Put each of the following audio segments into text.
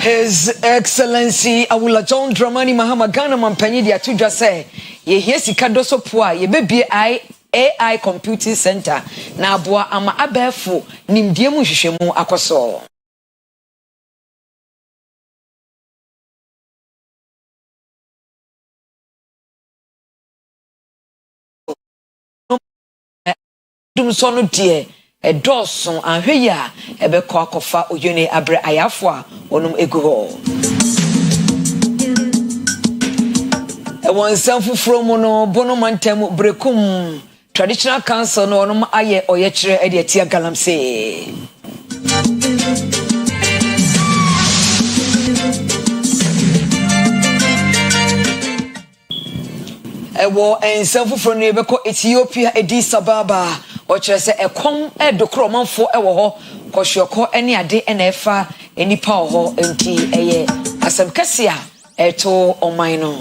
His Excellency Awula John Dramani Mahama Ghana Mampanyi dia tudwa say ye hia sika do so po a ye bebie AI Computing Center na aboa ama abefo nimdie mu hwehwemu akoso. Dum so no de edoson ahwe ya ebekọ akofa oyene abre ayafo a onum egu ho. One self from no bono mantem brekum traditional council no onum aye oyekire e de tia galamse. Ewo en self from no ebekọ Ethiopia Addis Ababa o kire se ekom edokro manfo ewo ho kohweko ene ade ene efa enipa ho enti eye asem kase a eto oman no.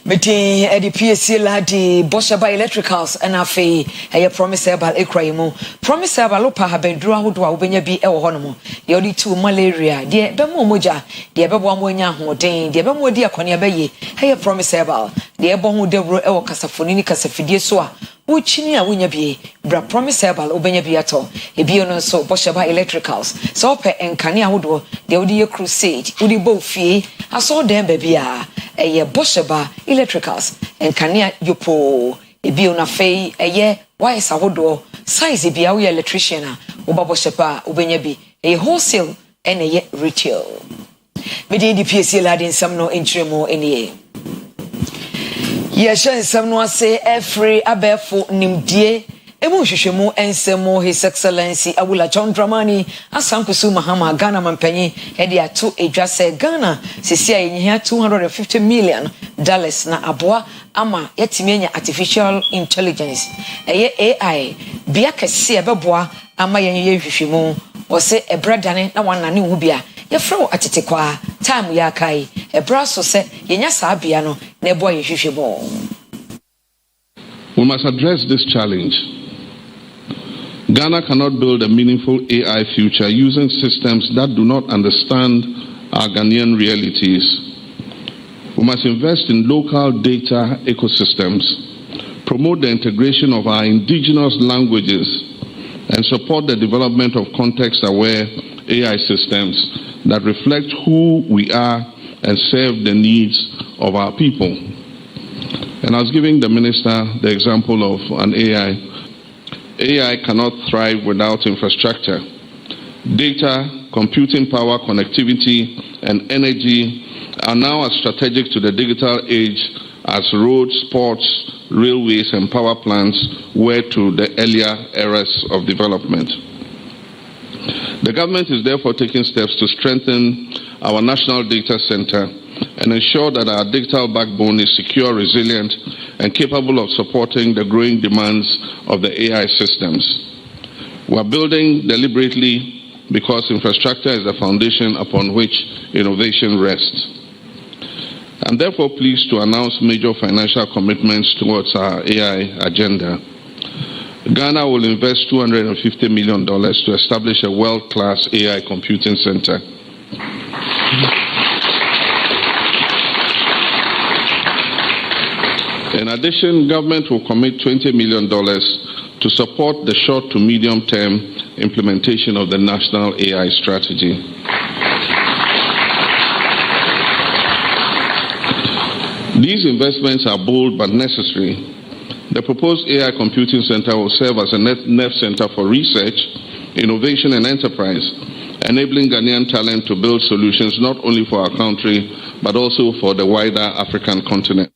Meeting at the PSC ladi Boshaba Electricals and afe eye promise herbal ekraimu promise herbal opa habendru ahodo a wobenya bi e wo hono ye odi tu malaria de bemo moja de bebo amonya hoden de bemo di akone abaye eye promise herbal de ebo ho debro e wo kasafoni ni kasafidie so a uchini a wonya bi bra promise herbal obenya bi ato ebi no so Boshaba Electricals so ope enkane ahodo de odi ye crusade odi bo fie aso dem ba bia eye Boshaba Electricals enkane yopo ebi ona fei eye wise ahodo size bia we electrician a oba Boshaba obenya bi eye wholesale and eye retail mede di PSC ladin sam no entremo enie. Yes, some no say every abefo nimdie emu hwehwemu ensemo His Excellency Awula John Dramani asankusu Mahama Ghana Mampanyi ede ato edwa se Ghana sisi ayenya $250 million na aboa ama yetimi enya artificial intelligence eye AI bia kese ebeboa ama yenye hwehwemu o se ebradane na wanane hu bia yefro atetekwa time ya kai ebra so se yenya saabia no na ebo yehwehwebo. We must address this challenge. Ghana cannot build a meaningful AI future using systems that do not understand our Ghanaian realities. We must invest in local data ecosystems, promote the integration of our indigenous languages, and support the development of context-aware AI systems that reflect who we are and serve the needs of our people. And I was giving the minister the example of an AI. AI cannot thrive without infrastructure. Data, computing power, connectivity, and energy are now as strategic to the digital age as roads, ports, railways, and power plants were to the earlier eras of development. The government is therefore taking steps to strengthen our national data center and ensure that our digital backbone is secure, resilient, and capable of supporting the growing demands of the AI systems. We are building deliberately because infrastructure is the foundation upon which innovation rests. I'm therefore pleased to announce major financial commitments towards our AI agenda. Ghana will invest $250 million to establish a world-class AI computing center. In addition, government will commit $20 million to support the short to medium-term implementation of the national AI strategy. These investments are bold but necessary. The proposed AI Computing Center will serve as a net center for research, innovation, and enterprise, enabling Ghanaian talent to build solutions not only for our country, but also for the wider African continent.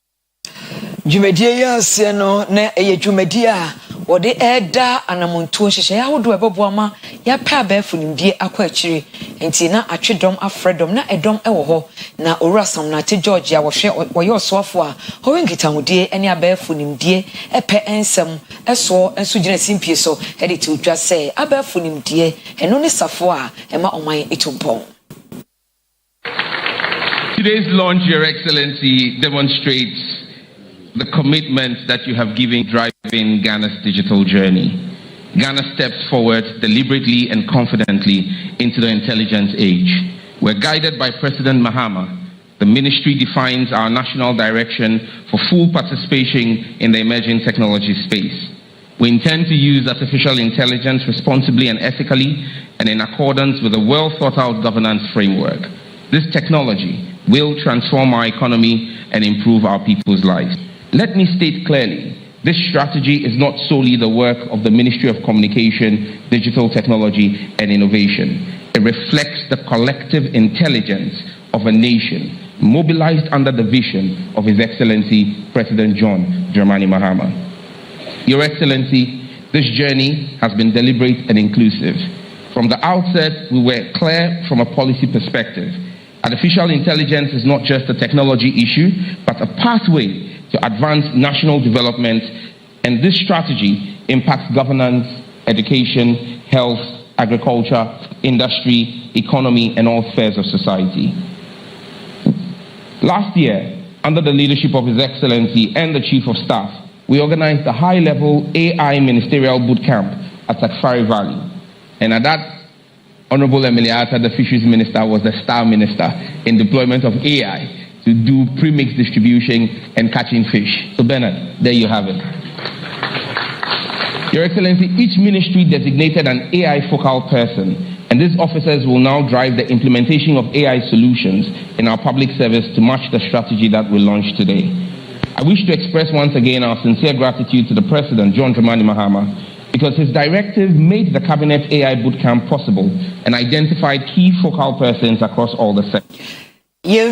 Jumedia yasiano na eye jumedia wode eda anamuntu nhyehyɛ ya wodo eboboama ya pa ba funimdie akwachiri enti na atwedom afredom na edom ewo ho na orasam na te George ya wohwe osofo a howenkita hodie ene aba funimdie epe ensem eso enso gina simpie so edit udwa sɛ aba funimdie eno ne safo a ema oman etumpon. Today's launch, Your Excellency, demonstrates the commitment that you have given driving Ghana's digital journey. Ghana steps forward deliberately and confidently into the intelligence age. We're guided by President Mahama. The ministry defines our national direction for full participation in the emerging technology space. We intend to use artificial intelligence responsibly and ethically and in accordance with a well-thought-out governance framework. This technology will transform our economy and improve our people's lives. Let me state clearly, this strategy is not solely the work of the Ministry of Communication, Digital Technology and Innovation. It reflects the collective intelligence of a nation mobilized under the vision of His Excellency President John Dramani Mahama. Your Excellency, this journey has been deliberate and inclusive. From the outset, we were clear from a policy perspective. Artificial intelligence is not just a technology issue, but a pathway to advance national development, and this strategy impacts governance, education, health, agriculture, industry, economy, and all spheres of society. Last year, under the leadership of His Excellency and the Chief of Staff, we organized a high-level AI ministerial boot camp at Takfari Valley. And at that, Honorable Emiliata, the Fisheries Minister, was the star minister in deployment of AI to do premix distribution and catching fish. So Bernard, there you have it. Your Excellency, each ministry designated an AI focal person, and these officers will now drive the implementation of AI solutions in our public service to match the strategy that we launched today. I wish to express once again our sincere gratitude to the President, John Dramani Mahama, because his directive made the Cabinet AI Bootcamp possible and identified key focal persons across all the sectors.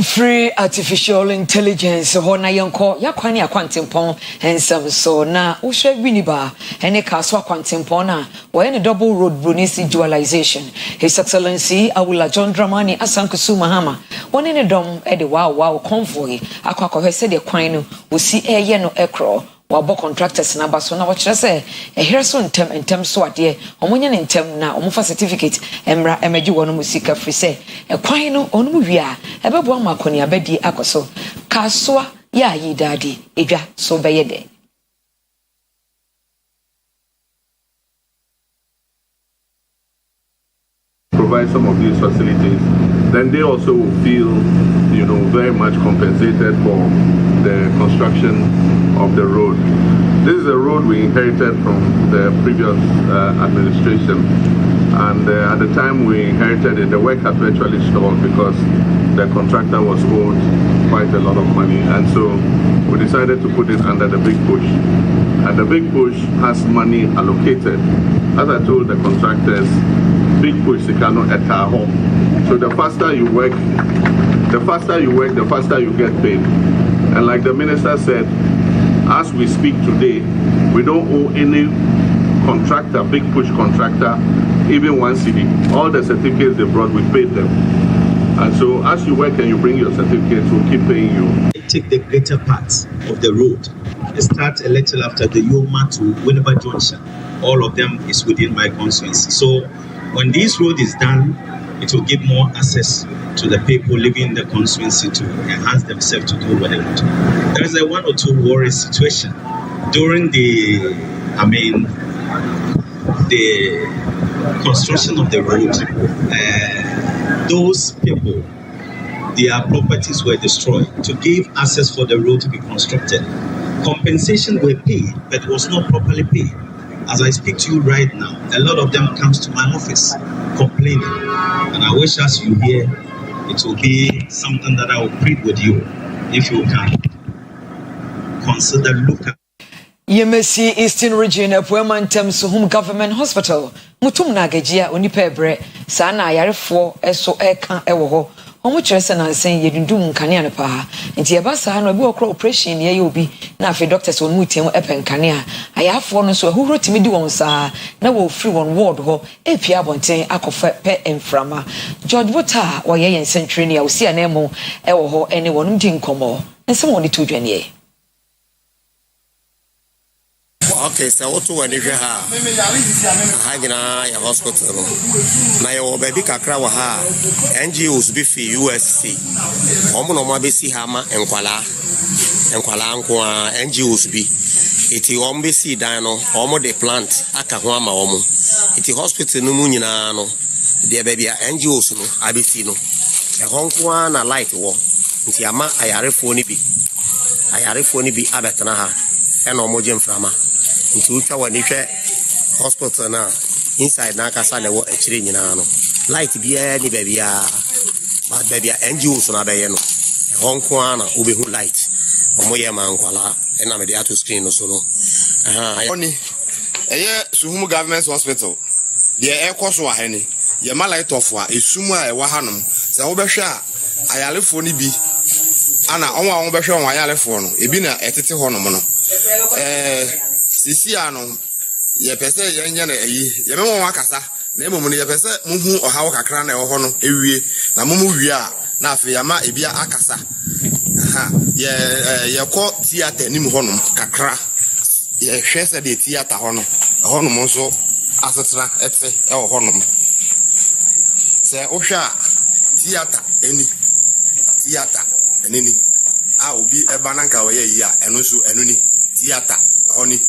Free artificial intelligence hona yanko yakwani akwantempon ensam so na uhwe winiba ene kaso akwantempon na we double road brunisi dualization. His Excellency Awula John Dramani Asankusu Mahama one ne dom e de wow convoy akwa se de kwan no osi eye no ekro wabo contractors na baso na wachira se ehire so ntem so ade omonye ne ntem na omofa certificate emra emeji wono musika free se ekwan no onu mu wia ebebo amakoni abedi akoso kasoa ya yidade edwa so beyede. Provide some of these facilities, then they also will feel, very much compensated for the construction of the road. This is a road we inherited from the previous administration, and at the time we inherited it, the work had virtually stalled because the contractor was owed quite a lot of money, and so we decided to put it under the big push. And the big push has money allocated. As I told the contractors, big push they cannot at our home. So the faster you work, the faster you get paid. And like the minister said, as we speak today, we don't owe any contractor, big push contractor, even 1 cedi. All the certificates they brought, we paid them. And so as you work and you bring your certificates, we'll keep paying you. Take the greater part of the road. It starts a little after the Yoma to Winneba Junction. All of them is within my constituency. So when this road is done, it will give more access to the people living in the constituency to enhance themselves to do what they want. There is a 1 or 2 worry situation during the construction of the road. Those people, their properties were destroyed to give access for the road to be constructed. Compensation were paid, but it was not properly paid. As I speak to you right now, a lot of them comes to my office complaining. And I wish as you hear, it will be something that I will plead with you, if you can consider look at. Yemesi Eastern Region Apuemantem Suhum Government Hospital. Mutum nagejia onipebre sana ayarefo eso eka ewo ho. Omo kyerese na nsen yedundum nkane ane pa. Nti eba sa no bi okro operation ye obi na afi doctors won mutem epen kane a ayafo no so ahuro timi di won sa na wo free won ward ho epia bonten akofa pe emframa. George Bota wo ye yensen training a osi anemo ewo ho ene wonum di nkomo. Nsem woni to dwane ye. Okay, so what to any ha? Hagina ya hospital. Na yo baby kakra wa ha. NGOs be fi USC. Omo no ma be si ha ma enkwala nko NGOs bi. Iti omo be si dan no, omo de plant aka ho ama omo. Iti hospital no mu nyina no. De baby NGOs no abesi no. E honko na light wo. Nti ama ayarefo ni bi. Ayarefo ni bi abetana ha. E na omo jemframa. Nti utwa wani hwe hospital na inside na kasa na wo akire nyina no light bia ni bia ba bia NGOs na be ye no honko ana obehu light omo ye ma nkwala e na me dey ato screen no so no oni eye Suhum government hospital de e koso ha ni ye ma light off a esum a e wa hanom se wo behwe a ayalefo ni bi ana onwa wo behwe on ayalefo no ebi na etete honom no sisi ano ye pese ye nya na eyi ye memo wakasa na emom no ye pese muhu ohawo kakra na eho no ewie na mumu wie a na afi ya ma ebia akasa ye ko theater ni mu honom kakra ye hwese de theater hono honom nso asetra ete eho honom se ohwa theater eni a obi eba na nka we yi a eno so eno ni theater honi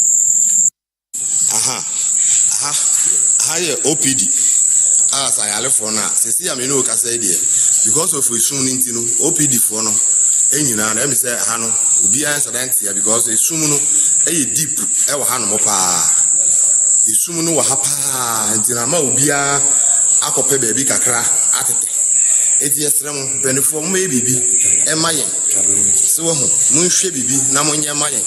higher OPD as I for now. See, I mean, no, can say there because of we soon into OPD for no. And you know, let me say, Hano, be answered here because a sumuno a deep, ever Hano mopa. The sumuno wa hapa, and Tinama will be a akope baby kakra at it. 8 years, benefit maybe be a mayan. So, moon shabby be Namonia mayan.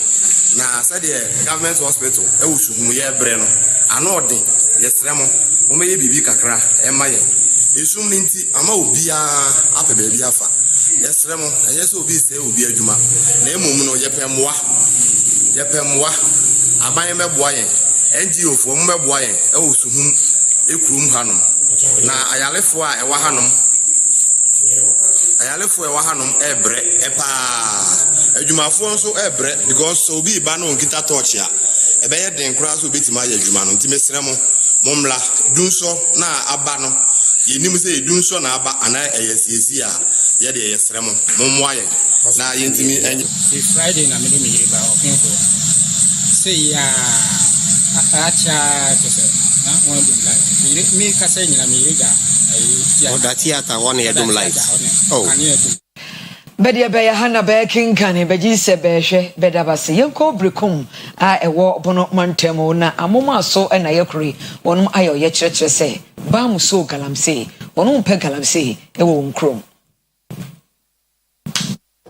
Na said the government hospital, I was Breno. I know the yes, Ramo, who may be kakra, and my Isum Ninti, Ama Ubia, Upper Baby Alpha. Yes, Ramo, and yes, will be say, will be a Juma. Name Muno Yapemwa, Abayama Boyan, NGO for Mbaboyan, Elsum, Ekrum Hanum. Now I left for a Wahanum. I left for a Wahanum, Ebre, Epa. Ejuma fo nso ebre because so bi ba no nkita torch ya ebe ye den kura so betima ya ejuma no ntimesere mo momla dunso na aba no yenim se dunso na aba ana eyesiesi a ye de yesere mo momwa ye na ye ntimi enye Friday na me ba okenfo say ya acha just na one do like me ka say nyina me rega oh that theater one ye dum light oh Bedia be hana be kinkane be gise be hwe be dabase yenko brekum a ewo bono mantemo na amoma so na yekuri wonum ayo ye kyerkyere se ba mu so galamse wonum pe galamse ewo nkrom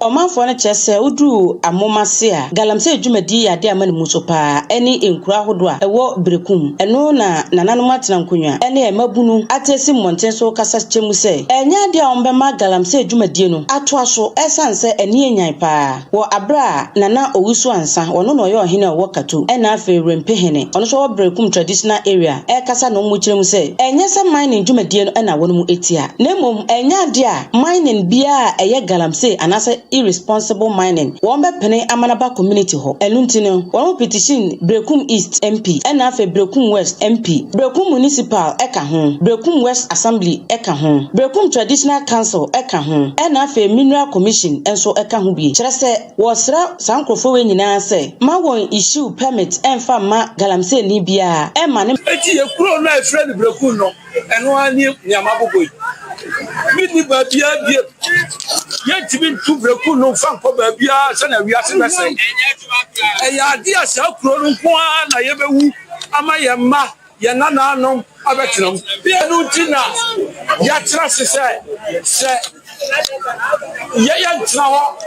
Omanfo na chese udu amomase a galamse adwumadi ade amane muso pa eni enkura hodo a ewo brekum eno na nananom atena nkonwa ene emabunu atesi monten so kasa chemu se enya ade a ombema galamse adwumadi no atoaso esanse eni enyan pa wo abra nana owusu ansa wono no ye ohene wo kato ena afa rempehene ono so wo brekum traditional area e kasa no mu kyeremu se enya sa mining adwumadi no ena wono mu etia nemom enya ade a mining bia eye galamse anase irresponsible mining wombe pene amanaba community ho eluntino won petition brekum east MP ena afa brekum west MP brekum municipal eka ho brekum west assembly eka ho brekum traditional council eka ho ena afa mineral commission enso eka ho bi kire se wosra sankrofo we nyina se ma won issue permit enfa ma galamse ni bia e ma ne eti ye kuro na efre brekum no eno ani niamabogo mini babia die ye timi tu brekum no fan ko babia se na wiase na se ya dia se kuro no ko na ye bewu ama ye ma ye nana no abetinam bia no tina ya tra se ye ntra ho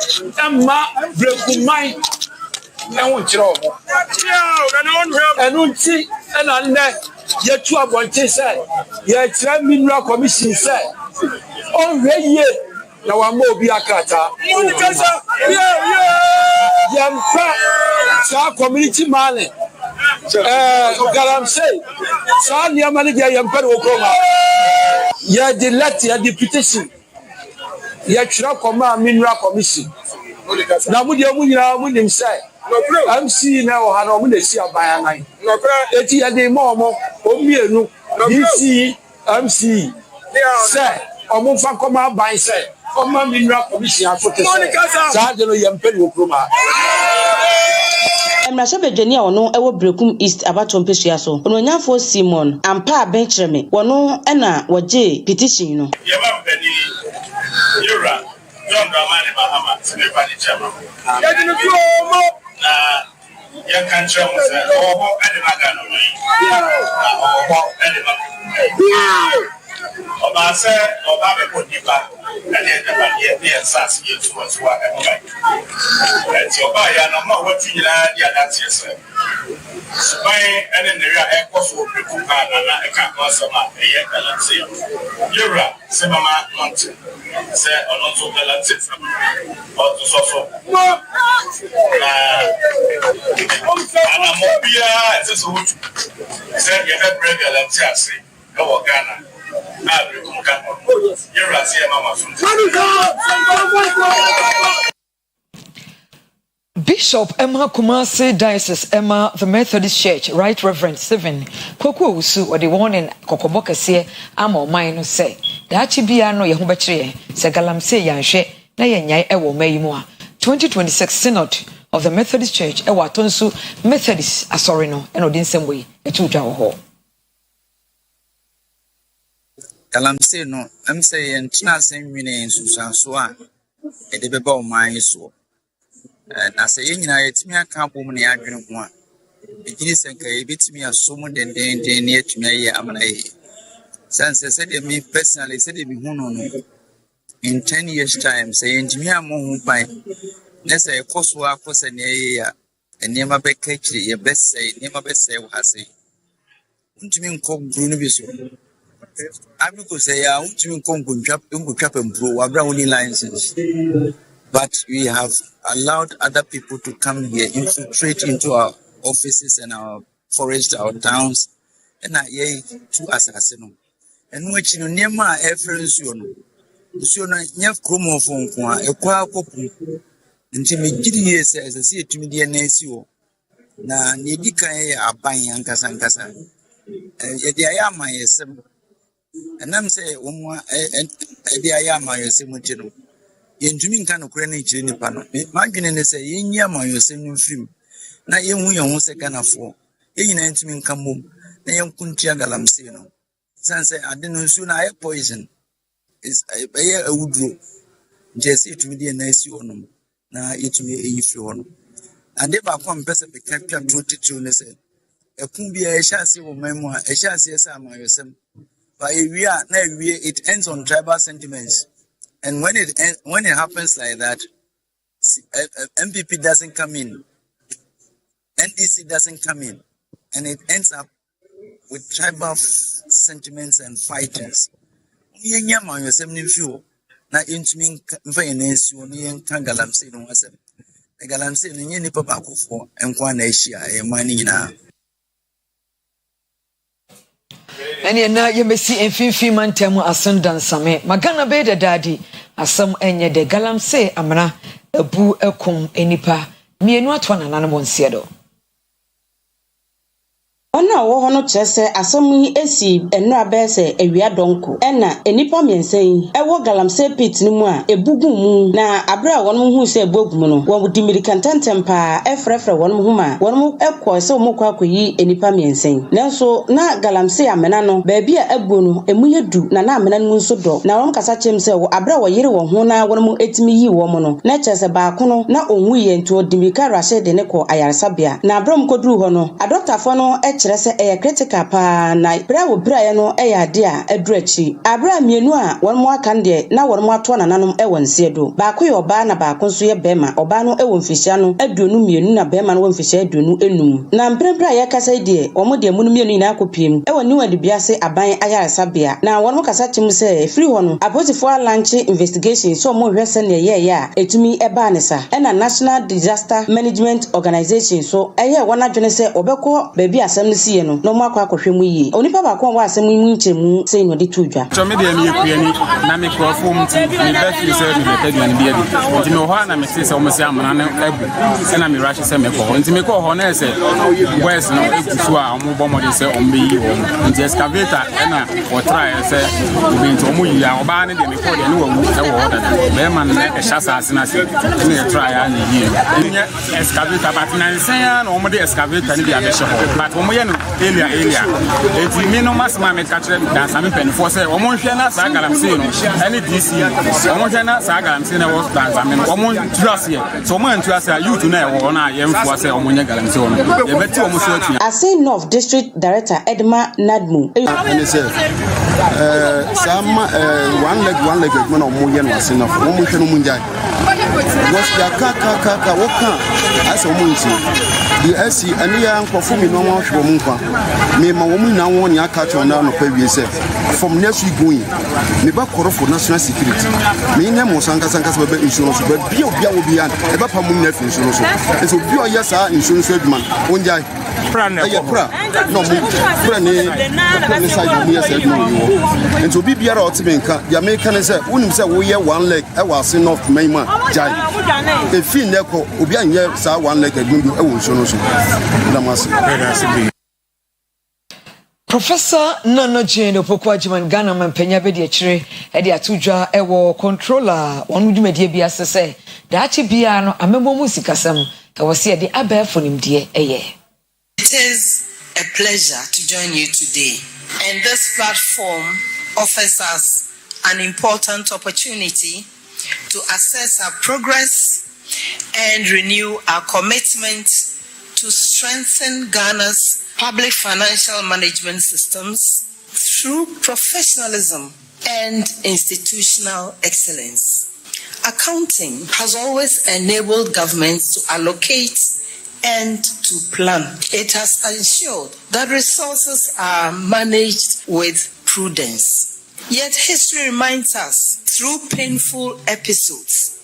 emma brekum mai enwo kire ho enu nti ena nne ye tu abonte se ye kire mineral commission se on reye na wa mo obi akata unikasa yampa sa community mane galamse sa ni amani dia yampa wo koma ya de let ya deputation ya kira koma mineral commission na mu de mu nyina mu nim sai MC na o ha no mu na si aban anan eti ya de mo omienu DC MC sai omo fa koma aban sai omo mineral commission afote sai de no yempe ni okroma Emrasha bedwani a ono ewo Brekum East abaton pesua so ononyafo Simon ampa bencheme wono na woje petition no yeba beni yura John Dramani Mahama senefa ni chama yadi no mo na ya kancha mo se obo ene maga no obo ene maga oba se oba be podiba ene de ba ye sas ye tuwa ene eti oba ya no ma wati nyina dia dance se Spain and in the area of Brekum na eka kwasama eye galanse yura semama mountain se ononso galanse from oto sofo ana mobia se so wutu se ye fe break galanse ase go Ghana na Brekum ka yura se mama from Bishop Emma Kumasi Diocese Emma the Methodist Church Right Reverend Stephen Koko Usu or the warning Kokoboka se ama man no say dachi bia no ye ho bekire se galamse yanhwe na yenyai ewo mayimu a 2026 Synod of the Methodist Church ewo atonsu Methodist asori no eno din semwe etudwa wo ho galamse no am say entina senwine nsusanso a ede beba o man so na say nyina yetimi aka bom na yadwene ho a egini senka yebetimi asomo den na yetimi aye amana ye sense said me personally said me hu no in 10 years time say entimi amo hu pai na say koso akosa na ye ya enema beka kire ye bese enema bese wo hase ntimi nko gru no bi so abiko say ya ntimi nko ngutwa pempro wabra woni license. But we have allowed other people to come here, infiltrate into our offices and our forests, our towns, and ye to assassinate. And which you near my efforts, you know, you chromo phone, a quack until me giddy years as I see it to me, dear Nasio. Na Nidika are buying Ankasankasa. And yet I am my SM. And I'm saying, and the I am my SM. Yenjumi nka no kure na ichire nipa no madwene ne se yenya ma yosem mfim na yenhu yenhu se kanafo yenyina ntumi nka mom na yenkuntia galamse no sanse ade no nsu na poison is aye awudro jesi itumi de na asi onum na itumi eyifi ono ade ba kwa mpese bekatwa trotitu ne se ekun bia ehase wo memu a ehase esa ma yosem ba ewia na ewie it ends on tribal sentiments. And when it happens like that, MPP doesn't come in, NDC doesn't come in, and it ends up with tribal sentiments and fightings. Na intimi mfa yenesi oni enka galamse no asem. Galamse no nye nipa bakofo enkwa na ehia e mani nyina. Eni na yemesi enfinfi mantem asondansame magana be de dadi asam enye de galamse amra abu ekum enipa mienu atwa nanano monsie do Ona wo hono kyerese asam yi esi enu abese ewia donko ena enipa miensen ewo galamse pit ni mu a ebugu mu na abra wonmo hu se ebogum no wo di medikantantempa efrefre wonmo hu ma wonmo ekọ se wo kwa akoyi enipa miensen nanso na galamse amena no ba bia abu no emu yedu na amena no nso do na won kasa chem se wo abra wo yire wo ho na wonmo etimi yi wo mo no na kyerese ba ko no na onwu ye nto dimika rashe de ne ko ayaresabia na abra mkoduru ho no adoctafo no kyerese e critical pa na brawo braye no e yade a adurachi abra mienu a wonmo aka nde na wonmo ato nananom e wonse do ba ko ye oba na ba ko nso ye bema oba no e wonfihia no aduonu mienu na bema no wonfihia aduonu enum na mbrembra ye kasa die omo de munu mienu ina akopiem e woni wadi biase aban ayaresabia na wonmo kasa chim se free ho no apostifo launch investigation so mo hwese ne ye ya etumi e ba ne sa e na National Disaster Management Organization so eye wona dwene se obekọ ba bi asem no see no mo akwa akohwe mu yi onipa ba ko wa asem mu nchemu sei no de to dwa so me de me yekuani na me krofo mti me be fi se me be aduane bi adi nti me ho na me se se o mo se amana na ebu se na me rush se me ko ho nti me ko ho na se boys no ekusu a o mo bo mo de se o me yi ho nti excavator na o try se me nti o mo yi a o ba ne de me ko de ne wo mu e wo da be man na e shasa asina se ne try a ne yi nye excavator but na nsen ya na o mo de excavator ne bi abehye ho but o mo ye no elia enti me no mas ma me ka kire dan sa me penfo se o mo hwe na sa galamsey no any DC o mo hwe na sa galamsey na wo dan sa me no o mo trust ye so mo antu asa youth na e wo na ye mfo se o mo nya galamsey o no ye beti o mo so atua Ase North District Director Edma Nadmu and say some one leg no mo ye no ase no mo hwe no mo njai was ya kaka woka asa mo nti the AC ani ya nkofo mi no mo hwe mo nkwa me ma wo mu na wo nya ka to na no pa wie se from next week going me ba koro for national security me nya mo sanka ba insurance ba bia wo bia e ba pa mu na fi insurance so bia o ya sa insurance adman onjai pra no mo pra ne side mu ya se adman wo and so bia ra o te benka ya me kan say wonim say wo ye one leg e wa se north maima jai e fi ne ko obi anye sa one leg adman e wo insurance na mas Professor Nano Jane Opokwa Jiman Ghana Mampenya Bedi Achire Edi Atudwa Ewo Controller Wanu Dwumedie bi asese Daachi bia no amembo mu sikasem ewo se edi abefo nimdie eye. It is a pleasure to join you today, and this platform offers us an important opportunity to assess our progress and renew our commitment to strengthen Ghana's public financial management systems through professionalism and institutional excellence. Accounting has always enabled governments to allocate and to plan. It has ensured that resources are managed with prudence. Yet history reminds us through painful episodes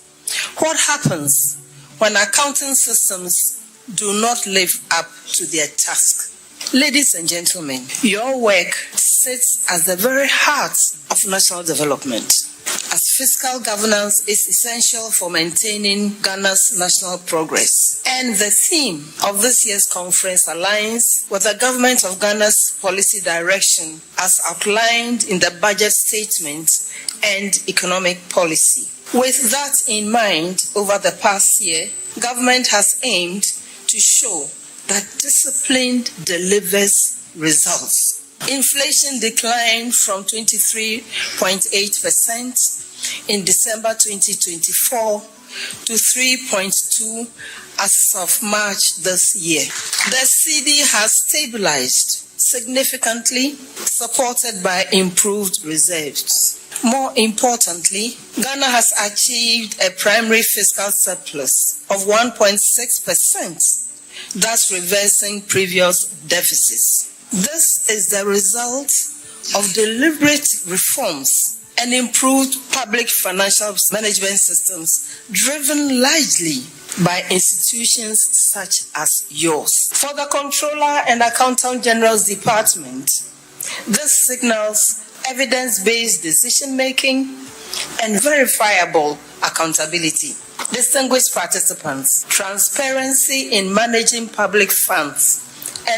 what happens when accounting systems do not live up to their task. Ladies and gentlemen, your work sits at the very heart of national development, as fiscal governance is essential for maintaining Ghana's national progress. And the theme of this year's conference aligns with the Government of Ghana's policy direction as outlined in the budget statement and economic policy. With that in mind, over the past year, government has aimed to show that discipline delivers results. Inflation declined from 23.8% in December 2024 to 3.2% as of March this year. The cedi has stabilized significantly, supported by improved reserves. More importantly, Ghana has achieved a primary fiscal surplus of 1.6%. Thus reversing previous deficits. This is the result of deliberate reforms and improved public financial management systems driven largely by institutions such as yours. For the Comptroller and Accountant General's Department, this signals evidence-based decision-making and verifiable accountability. Distinguished participants, transparency in managing public funds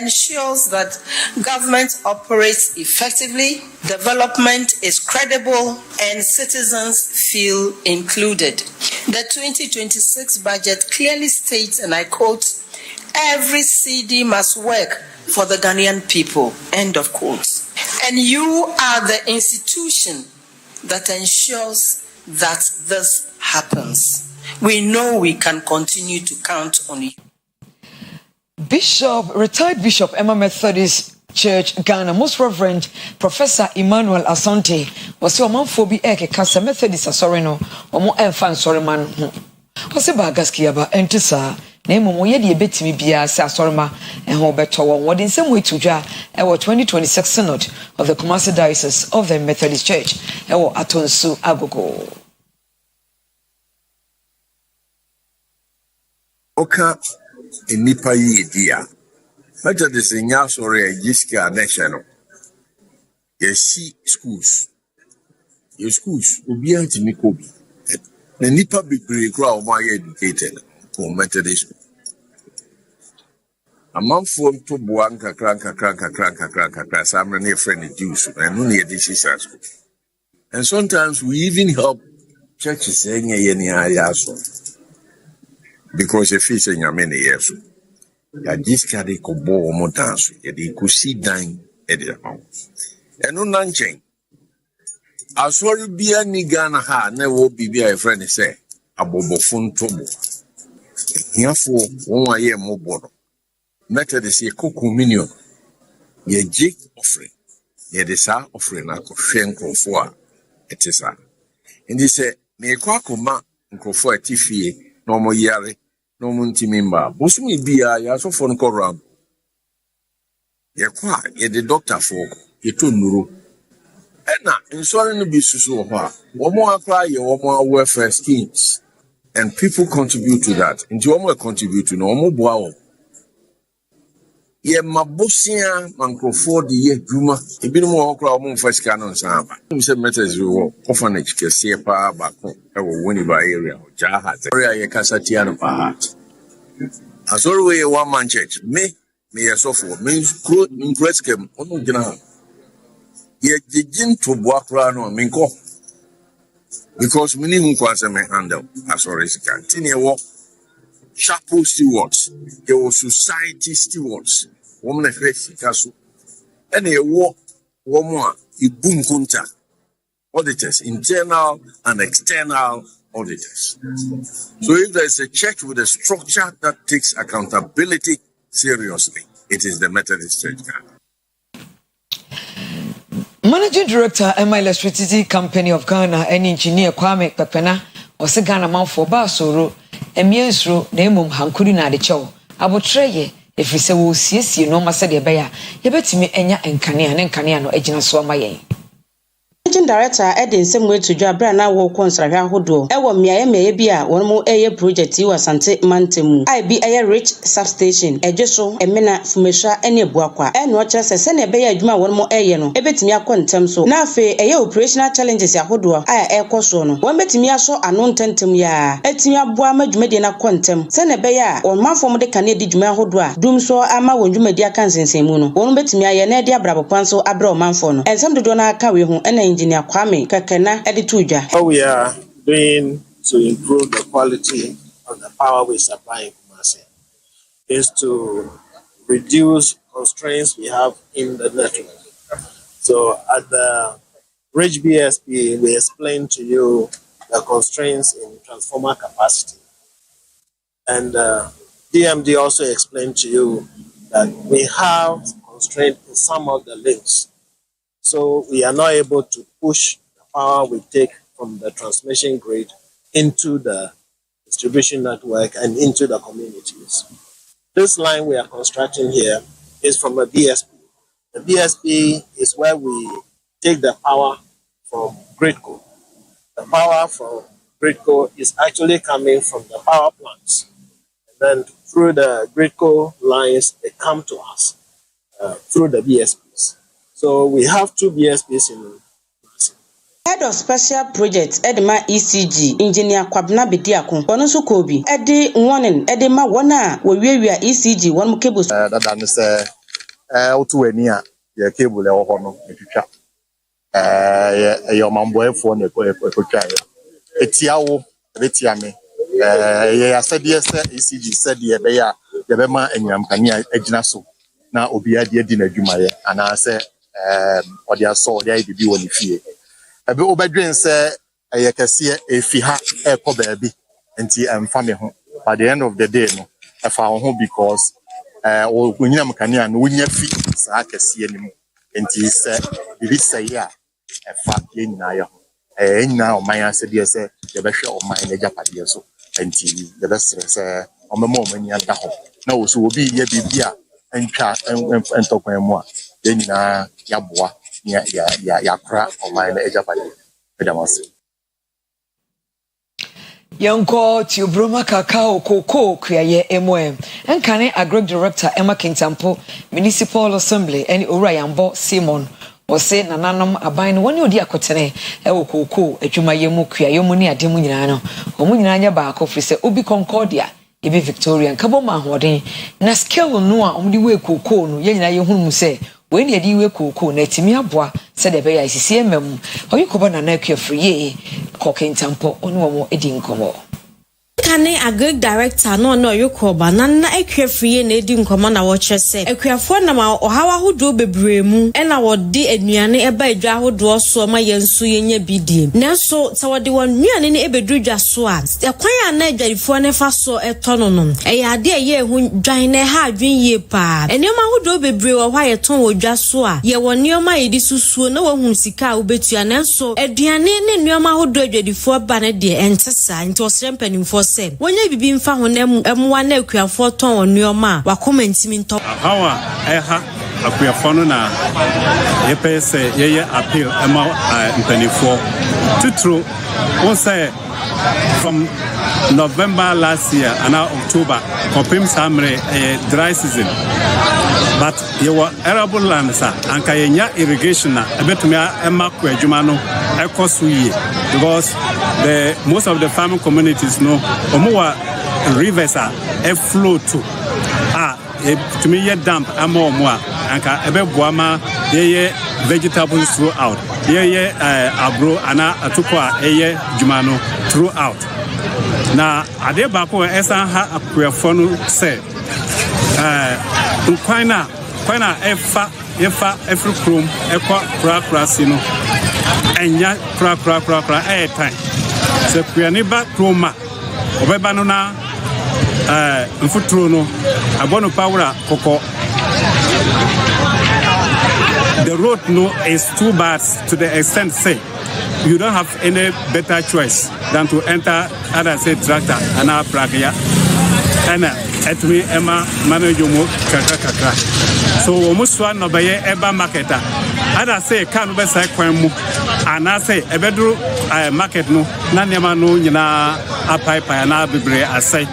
ensures that government operates effectively, development is credible, and citizens feel included. The 2026 budget clearly states, and I quote, "Every cedi must work for the Ghanaian people," end of quote. And you are the institution that ensures that this happens. We know we can continue to count on you. Retired Bishop Emma Methodist Church Ghana, Most Reverend Professor Emmanuel Asante was a man for be Casa Methodist Asorino or more enfant sorryman. Was a bagaskiaba and to sa name Moyedi betimi bia Sasorma and Roberto what in some way to Ja our 2026 Synod of the Kumasi Diocese of the Methodist Church, our Atonsu Agogo. Oka enipa yi dia Methodist in Yasore, Jiska National. You see schools. Your schools will be anti-Mikobi. The Nipa big crowd more educated for Methodist. A month from to Buanka, cranka, some near friendly Jews, and only this is our school. And sometimes we even help churches saying any ayaso because if it's in your many years, ya Jiska de Kobo or Motansu, they could see dying at the house. And no nanching. I saw you be a nigana ha, never be a friend say, a bobo fun tobo. Herefore, 1 year more border. Methodist ye cook minion, ye jig offering, ye desa offering a cofenco for it is a. And he said, me quackuma, uncle for a tiffy, no more yare, no munti mimba, Bosumi be a yaso phone coram. Ye qua, ye the doctor for, ye too nuru. Edna, in sorry to be so far, one more cry, one more welfare schemes, and people contribute to that. And you more contribute to no more bow. Ye mabosia mancroford ye juma, a bit more crowd first canon samba. You said matters you orphanage, Kessepa, Bako, Winniba area, Jahat, area ye Casatiano Pahat. As always, 1 man church, me a software, means crude in Crescam, on General. Ye begin to walk around on Minko because many who may handle as far as continue walk. Chapel stewards, there were society stewards, woman of faith, castle, and a walk, one more, a boom contact, auditors, internal and external auditors. So if there's a church with a structure that takes accountability seriously, it is the Methodist Church. Managing Director, MI Electricity Company of Ghana, and Engineer Kwame Pepena, or Sagana Mount for Basoro, and Miensro, Nemum Hankuri na de Chow. Abotreye, if we say we'll see no Massa de Baya, you bet me Enya and Kaniano, Ejina Swamaye. Managing Director Edin Semwe to Jabra na wo konsra hodo ewo miaye bia won mu eye project yi wasante mantemu IB eye rich substation ejeso emena fumesha ene buakwa eno kyerese se na be ya adwuma won mu eye no ebetimi akontem so na afi eye operational challenges ya hodo aya ekoso no won betimi aso ano ntentem ya etimi aboa madwumade na kontem se na be ya won manfo de kane di dwuma hodo a dum so ama won dwumade aka nsensemu no won betimi aye na de abrabopan so abra o manfo no ensem dodo na aka we hu ena Engineer Kwame Kakena Edituja. What we are doing to improve the quality of the power we supply in Kumasi is to reduce constraints we have in the network. So at the Bridge BSP, we explained to you the constraints in transformer capacity. And DMD also explained to you that we have constraints in some of the links. So we are not able to push the power we take from the transmission grid into the distribution network and into the communities. This line we are constructing here is from a BSP. The BSP is where we take the power from Gridco. The power from Gridco is actually coming from the power plants. And then through the Gridco lines, they come to us through the BSPs. So we have 2 BSPs in Head of Special Projects Edema ECG Engineer Kwabna Bediakun Onoso Kobi Edi warning Edema wana we ECG one mu cables that is otu eni a ye cable e ho no etwitwa ye omamboefo na ekotwa etiawo betia me ye asede ECG said ye be ya ye be ma enyamkani agina so na obi ade di na adwuma ye ana se odi aso odi ai bibi woni fie ebe obedwen se ayekase efi ha ekọ baabi nti emfa me ho by the end of the day no efa ho because onyina mkania no wonya fi sa akase animu nti se bibi se ya efa ye nyina ye ho nyina oman asede se ye behwe oman na japade so nti ye besere se omema omani anda ho na wo so obi ye bibia entwa entokwan mu a ye nyina yaboa ya kra online ejapade pedamase Yanko Tiobroma Kakao Koko Kuyaye MOM Enkane Agro Director Emma Kintampo Municipal Assembly and Urayambo Simon Ose Nananam Abain one odi akotene ewo koko adwuma yemu kuyayomu ne ademu nyina no omu nyina nya ba akofrise obi Concordia ebe Victoria nkaboma ahoden na skill no a omdi we koko no ye nyina ye hunu mu se we ne adi we koko na timi aboa se de be ya sisi emam oyikoba na na akuafriye kokentampo onu omo edi nkomo Kane Agri Director no Yokoba na ekwafriye na edi nkoma na wo kyerese ekwafo na ma ohawa hodo bebremu ena wode anuane eba edwa hodo so ma yensu yenya bidiem nanso se wode won nuane ne ebedudwa so a ekwan a na adwarifo ne fa so etono no eyade eye hu dwan na ha adwen ye pa enema hodo bebre wo hwa yeton wodwa so a ye wonioma yedi susuo na wahun sika obetua nanso aduane ne nuoma hodo adwarifo ba ne de entesa nti osrempanimfo Wonye bibi mfa honem emwa na akuafo ton onuoma wa comment mi nto hawa eha akuafo no na yepese yeye appeal ema mpanifo tutro won say from November last year and October compim samre dry season but you were arable land sir anka yenya irrigation na ebetumi ema kwa adwuma no ekoso yi because the most of the farming communities no omowa rivers are flow to to me ye damp amo omoa anka ebeboama ye vegetables throughout ye abro ana atukwa eye dwuma no throughout na ade ba ko esan ha akuafo no se kwana efa every chrome ekwa krasi no enya kra time se kuani ba chroma obeba no na mfuturo no abono power koko the road no is too bad to the extent say you don't have any better choice than to enter other say tractor and our prakia and at me Emma manajumo kakra so omuswa no baye eba marketer other say can be say kwan mu ana say ebedru market no na nema no nyina apaipa na bebre asai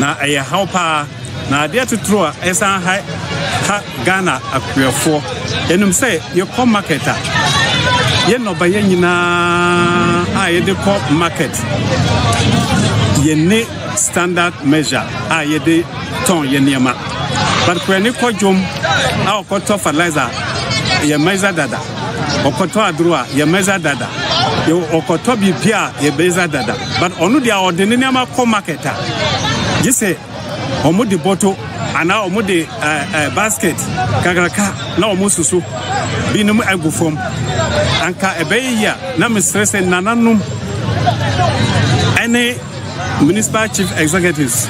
na eye helper na dia to throw esan ha Ghana akuafo enum say you come marketer ye no baye nyina ye de ko market ye ne standard measure ye de ton ye niema but when you ko jom ko to fertilizer ye measure dada okoto adroa ye measure dada yo okoto bipia ye measure dada but onu dia ordinary niema ko marketer jise omudi boto ana omudi basket kagraka na omususu binum agufom anka ebeya na mistress nananum any municipal chief executives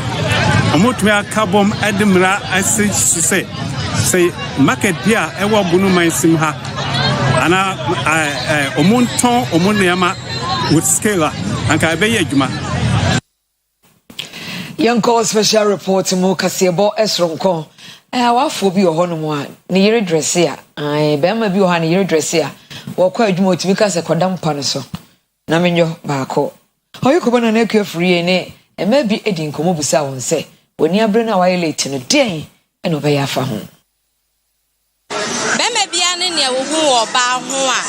omutwa kabom admira asi say market bia ewo bunu mansim ha ana omunton omunema with scale anka ebeya adwuma Yanko special report mu kasebo esronko awafo bi ohonom a ne yere dresse a bema bi oha ne yere dresse a wo kwa adwuma otimi ka se kodam pa no so na menyo baako oyikoba na akuafriye ne ema bi edi nkomo busa won se woni abre na wa late no den e no be ya fa ho bema bia ne ne wo hu wo ba ho a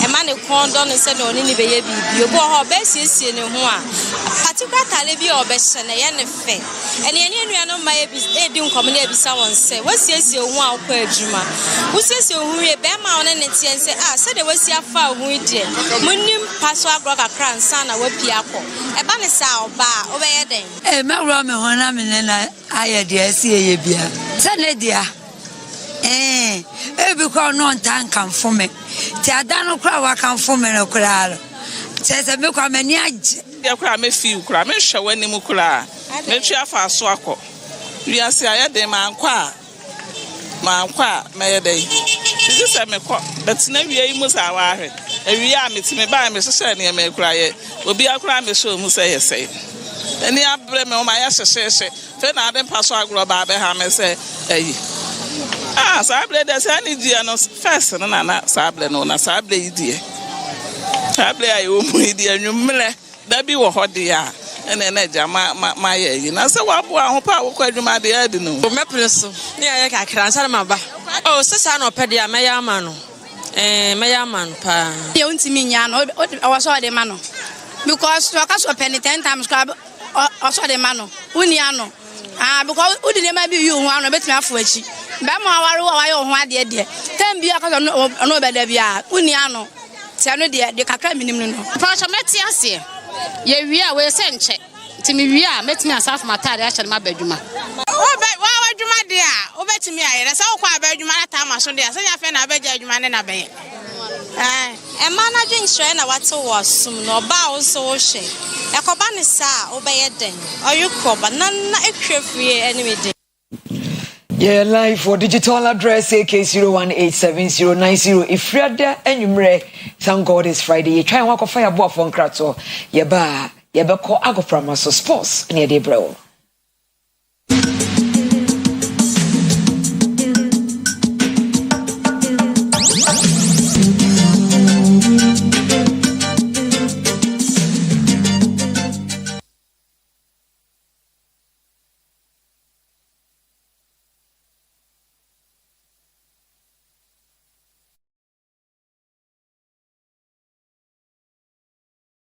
ema ne kondo no se no ni be ye bibi obo ho be siesie ne ho a particular tale bi obe hye ne ye ne fe ene ene anuanom ma ye bi edi nkom na ebisa won se wasiesie ho a okwa adwuma wasiesie ho ye be ma won ne tie se se de wasia fa ho die munnim paso agro kakra nsa na wapi akọ eba ne sa oba obe ye den mawro me ho na me na aye de asie ye bia se ne dia ebi ko no ntan kan fo me ti adano kra wa kan fo me no kra se me kwa mani age ya kra me fi kra me hwe wani mu kra me twa fa so akọ wiase aye de man kwa me ye dey ti se me ko but na wie mu sa wa hwe ewie a me ti me ba me hye ne me kra ye obi akra me so mu se ye sei eni abre me o ma ya hye fe na ade paso agro ba be ha me se eyi sable de sani dia no first na sable no na sable idie sable ayo mu idie nwumle da bi wo hodia ene na ja ma ye na se wa bo ahụ pa wo kwadwuma de adi no o mepre so ne ya kakra nsa ma ba o sesa no pede a meya ma no meya man pa ye untimi nya no o so de ma no because you can so penny 10 times crab o so de ma no uni ano because udi ne ma bi yu ho ano betimi afo achi be mo aware wo ayo ho ade de tem bi aka no be da bia uni ano ti ano de kakra minim no pa so meti ase ye wi a we se nche ti mi wi a metimi asaf matade a chere ma badwuma wa adwuma de a obetimi ayere se wo kwa abadwuma na ta ma so de a se nya fe na abaja adwuma ne na be na dwen sure na wate wo sum no ba wo so wo hwe ekoba ne sa obeye den oyukoba na ekwefie anyway den. Yeah, live for digital address AK0187090 Ifrada enyumre. Thank God it's Friday. You try and walk off fire boy for krato. Yeba ko agoframa so sports near the bro.